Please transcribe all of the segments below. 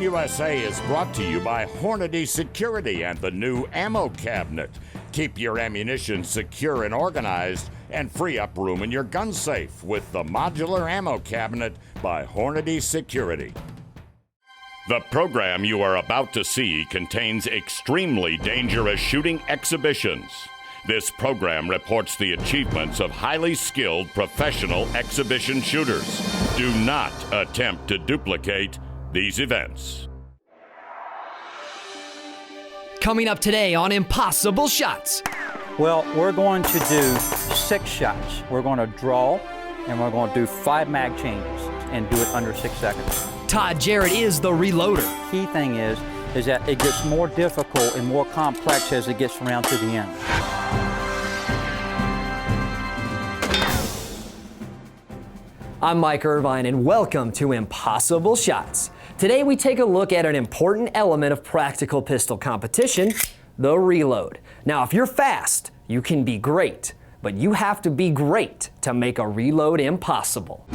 USA is brought to you by Hornady Security and the new Ammo Cabinet. Keep your ammunition secure and organized and free up room in your gun safe with the Modular Ammo Cabinet by Hornady Security. The program you are about to see contains extremely dangerous shooting exhibitions. This program reports the achievements of highly skilled professional exhibition shooters. Do not attempt to duplicate these events. Coming up today on Impossible Shots. Well, we're going to do 6 shots. We're going to draw, and we're going to do 5 mag changes and do it under 6 seconds. Todd Jarrett is the reloader. Key thing is that it gets more difficult and more complex as it gets around to the end. I'm Mike Irvine, and welcome to Impossible Shots. Today we take a look at an important element of practical pistol competition, the reload. Now, if you're fast, you can be great, but you have to be great to make a reload impossible.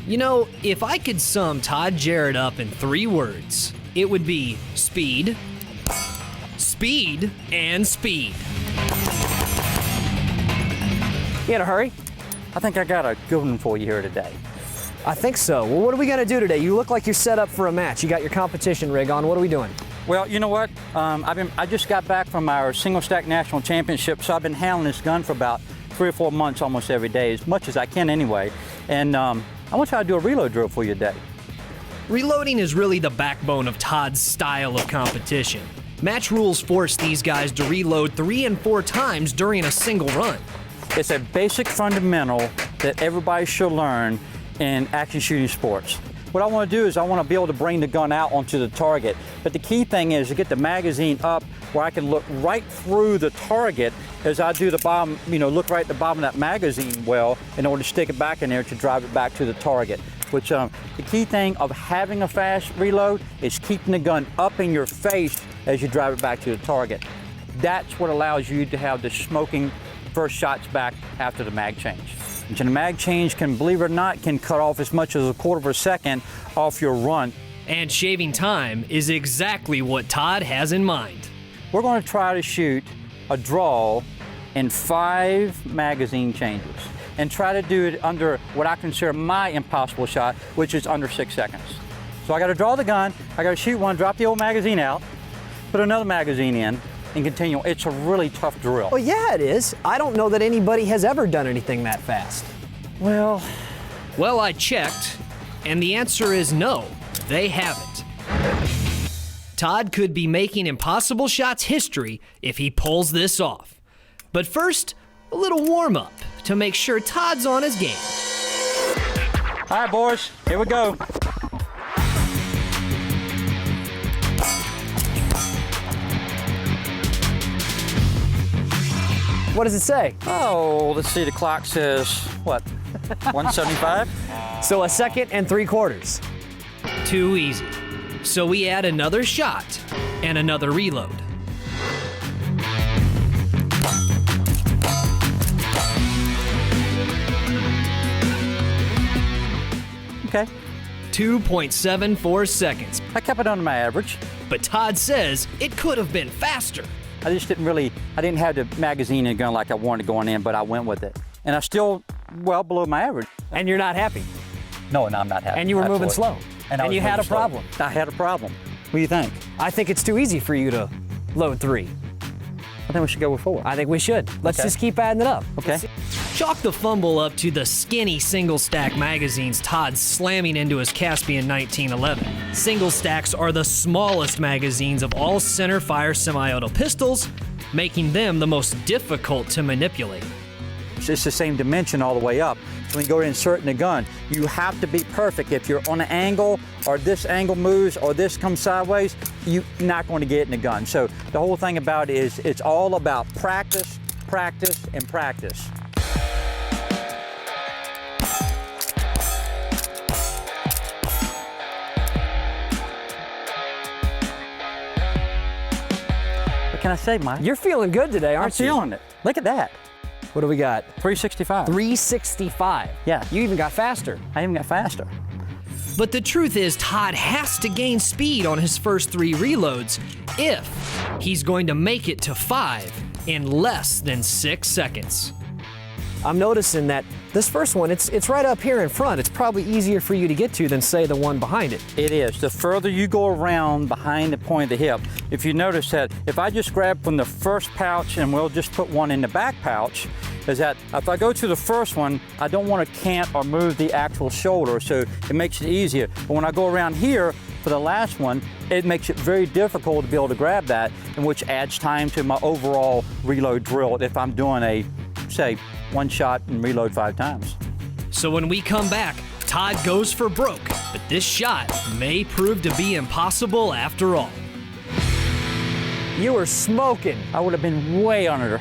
You know, if I could sum Todd Jarrett up in 3 words, it would be speed, speed, and speed. You in a hurry? I think I got a good one for you here today. I think so. Well, what are we gonna do today? You look like you're set up for a match. You got your competition rig on. What are we doing? Well, you know what? I just got back from our single stack national championship, so I've been handling this gun for about 3 or 4 months almost every day, as much as I can anyway. And I want to try to do a reload drill for you today. Reloading is really the backbone of Todd's style of competition. Match rules force these guys to reload 3 and 4 times during a single run. It's a basic fundamental that everybody should learn in action shooting sports. What I want to do is I want to be able to bring the gun out onto the target. But the key thing is to get the magazine up where I can look right through the target as I do the bottom, look right at the bottom of that magazine well in order to stick it back in there to drive it back to the target. Which the key thing of having a fast reload is keeping the gun up in your face as you drive it back to the target. That's what allows you to have the smoking first shots back after the mag change. And the mag change can, believe it or not, can cut off as much as a quarter of a second off your run. And shaving time is exactly what Todd has in mind. We're going to try to shoot a draw in 5 magazine changes and try to do it under what I consider my impossible shot, which is under 6 seconds. So I got to draw the gun, I got to shoot one, drop the old magazine out, put another magazine in, and continue. It's a really tough drill. Well, yeah, it is. I don't know that anybody has ever done anything that fast. Well, I checked, and the answer is no, they haven't. Todd could be making Impossible Shots history if he pulls this off. But first, a little warm-up to make sure Todd's on his game. All right, boys, here we go. What does it say? Oh, let's see, the clock says, what, 175? So 1 second and 3/4. Too easy. So we add another shot and another reload. Okay. 2.74 seconds. I kept it under my average. But Todd says it could have been faster. I just I didn't have the magazine in the gun like I wanted going in, but I went with it. And I still well below my average. And you're not happy. No, I'm not happy. And you were moving slow. And you had a problem. I had a problem. What do you think? I think it's too easy for you to load 3. I think we should go with 4. I think we should. Let's just keep adding it up. Okay. Chalk the fumble up to the skinny single stack magazines Todd's slamming into his Caspian 1911. Single stacks are the smallest magazines of all center fire semi-auto pistols, making them the most difficult to manipulate. It's the same dimension all the way up. When you go to insert in the gun, you have to be perfect. If you're on an angle, or this angle moves, or this comes sideways, you're not going to get it in the gun. So the whole thing about it is it's all about practice, practice, and practice. What can I say, Mike? You're feeling good today, aren't you? I'm feeling it. Look at that. What do we got? 365. 365. Yeah. You even got faster. I even got faster. But the truth is, Todd has to gain speed on his first 3 reloads if he's going to make it to 5 in less than 6 seconds. I'm noticing that this first one, it's right up here in front. It's probably easier for you to get to than, say, the one behind it. It is. The further you go around behind the point of the hip, if you notice that if I just grab from the first pouch and we'll just put one in the back pouch, is that if I go to the first one, I don't want to cant or move the actual shoulder, so it makes it easier. But when I go around here for the last one, it makes it very difficult to be able to grab that, and which adds time to my overall reload drill if I'm doing a, say, 1 shot and reload 5 times. So when we come back, Todd goes for broke, but this shot may prove to be impossible after all. You were smoking. I would have been way under.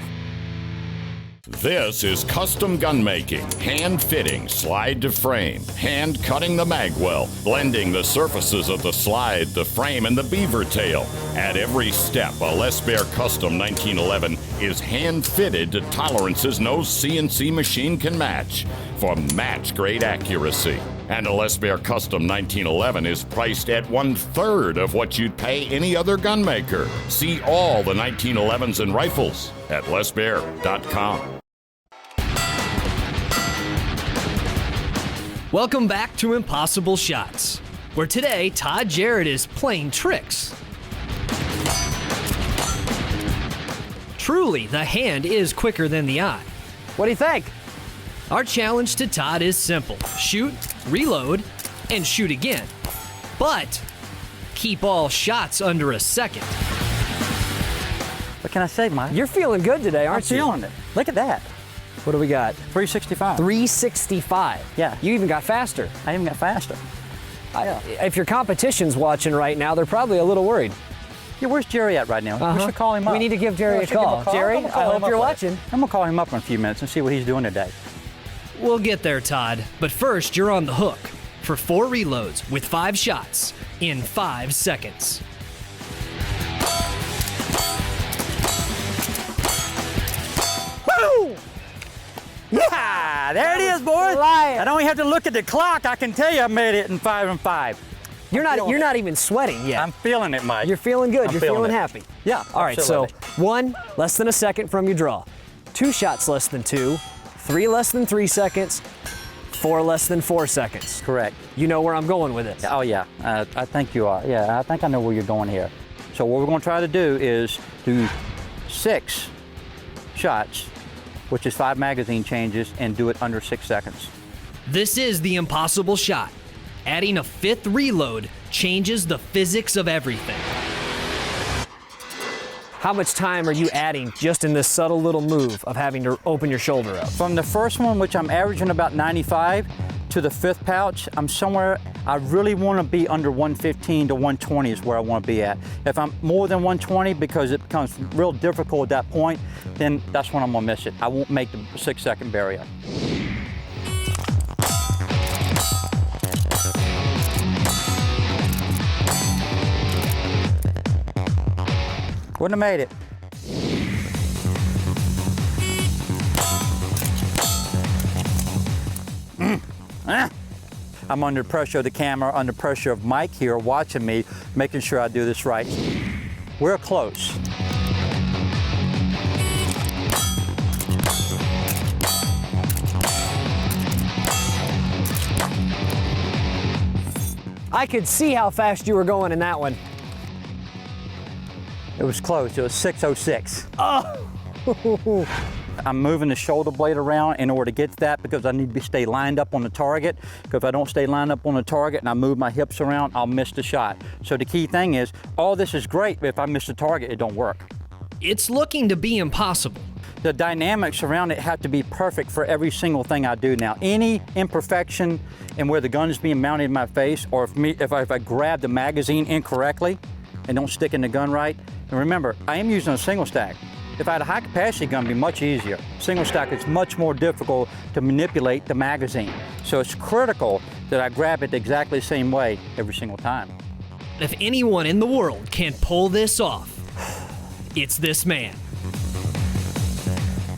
This is custom gun making, hand fitting, slide to frame, hand cutting the mag well, blending the surfaces of the slide, the frame, and the beaver tail. At every step, a Les Baer Custom 1911 is hand fitted to tolerances no CNC machine can match for match grade accuracy. And a Les Baer Custom 1911 is priced at 1/3 of what you'd pay any other gun maker. See all the 1911s and rifles at lesbaer.com. Welcome back to Impossible Shots, where today Todd Jarrett is playing tricks. Truly, the hand is quicker than the eye. What do you think? Our challenge to Todd is simple. Shoot, reload, and shoot again. But keep all shots under a second. What can I say, Mike? You're feeling good today, aren't you? I'm feeling it. Look at that. What do we got? 365. 365. Yeah. You even got faster. I even got faster. If your competition's watching right now, they're probably a little worried. Yeah, where's Jerry at right now? We should call him up. We need to give Jerry a call. Jerry, I hope you're watching. I'm gonna call him up in a few minutes and see what he's doing today. We'll get there, Todd. But first, you're on the hook for 4 reloads with 5 shots in 5 seconds. Woo! Yeah, there it is, boys. I don't even have to look at the clock. I can tell you I made it in 5 and 5. You're not even sweating yet. I'm feeling it, Mike. You're feeling good. You're feeling it. happy. Yeah. All right, absolutely. so 1 less than a second from your draw, 2 shots less than 2, 3 less than 3 seconds, 4 less than 4 seconds. Correct. You know where I'm going with it. Oh yeah, I think you are. Yeah, I think I know where you're going here. So what we're going to try to do is do 6 shots, which is 5 magazine changes, and do it under 6 seconds. This is the impossible shot. Adding a 5th reload changes the physics of everything. How much time are you adding just in this subtle little move of having to open your shoulder up? From the first one, which I'm averaging about 95, to the 5th pouch, I'm somewhere, I really want to be under 115 to 120 is where I want to be at. If I'm more than 120, because it becomes real difficult at that point, then that's when I'm going to miss it. I won't make the 6-second barrier. Wouldn't have made it. I'm under pressure of the camera, under pressure of Mike here watching me, making sure I do this right. We're close. I could see how fast you were going in that one. It was close. It was 6:06. Oh! I'm moving the shoulder blade around in order to get to that because I need to stay lined up on the target. Because if I don't stay lined up on the target and I move my hips around, I'll miss the shot. So the key thing is, all this is great, but if I miss the target, it don't work. It's looking to be impossible. The dynamics around it have to be perfect for every single thing I do now. Any imperfection in where the gun is being mounted in my face, or if I grab the magazine incorrectly and don't stick in the gun right, and remember, I am using a single stack. If I had a high capacity gun, it'd be much easier. Single stack is much more difficult to manipulate the magazine. So it's critical that I grab it exactly the same way every single time. If anyone in the world can pull this off, it's this man.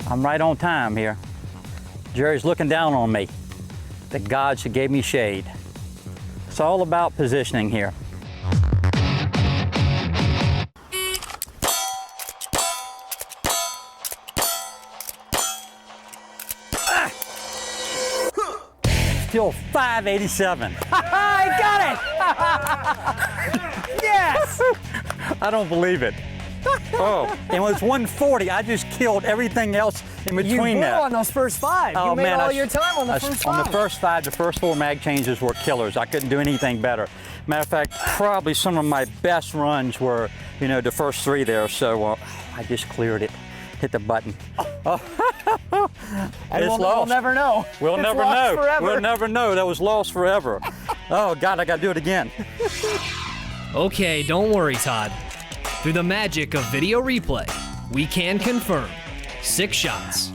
I'm right on time here. Jerry's looking down on me. The gods who gave me shade. It's all about positioning here. Still 587. I got it! Yes! I don't believe it. Oh, and when it's 140, I just killed everything else in You between blew that. on those first 5. Oh, You made man, all your time on the first 5. On the first 5, the first 4 mag changes were killers. I couldn't do anything better. Matter of fact, probably some of my best runs were, you know, the first 3 there. So I just cleared it, hit the button. Oh. And It's we'll lost. never know. We'll It's never lost know. forever. We'll never know. That was lost forever. Oh God, I got to do it again. Okay, don't worry, Todd. Through the magic of video replay, we can confirm 6 shots,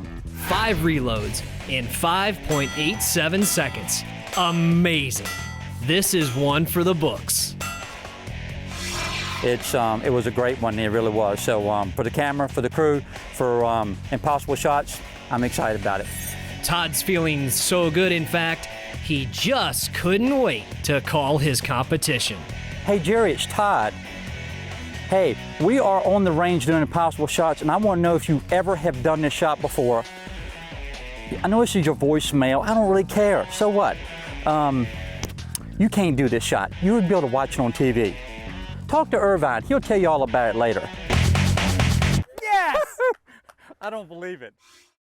5 reloads in 5.87 seconds. Amazing. This is one for the books. It was a great one. It really was. So for the camera, for the crew, for Impossible Shots, I'm excited about it. Todd's feeling so good, in fact, he just couldn't wait to call his competition. Hey Jerry, it's Todd. Hey, we are on the range doing Impossible Shots, and I want to know if you ever have done this shot before. I know this is your voicemail. I don't really care. So what? You can't do this shot. You would be able to watch it on TV. Talk to Irvine. He'll tell you all about it later. Yes! I don't believe it.